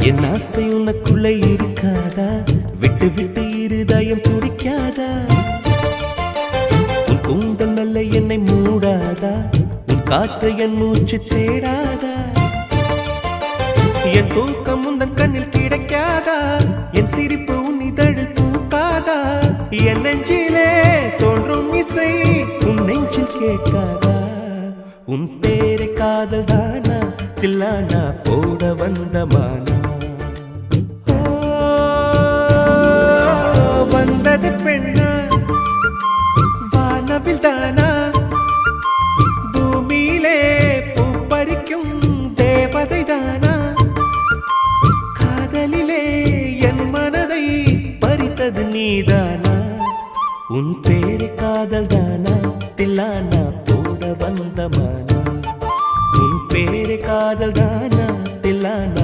என் ஆசை உனக்குள்ளே இருக்காதா? விட்டு விட்டு இருதயம் துடிக்காதா? உன் கூந்தல் நல்ல என்னை மூடாதா? உன் காற்று என் மூச்சு தேடாதா? என் தூக்கம் உந்தன் கண்ணில் கிடைக்காதா? என் சிரிப்பு உன் இதழில் பூக்காதா? என் நெஞ்சிலே தோன்றும் இசை உன் நெஞ்சில் கேட்காதா? உன் பேரை காதல் தானா தில்லானா போட வந்த மானா? வந்தது பெண்ணா வானவில் தானா? பூமியிலே பூ பறிக்கும் தேவதை தானா? காதலிலே என் மனதை பறித்தது நீதானா? உன் பேரை காதல் தானா தில்லானா போட வந்த மானா? உன் பேரை காதல்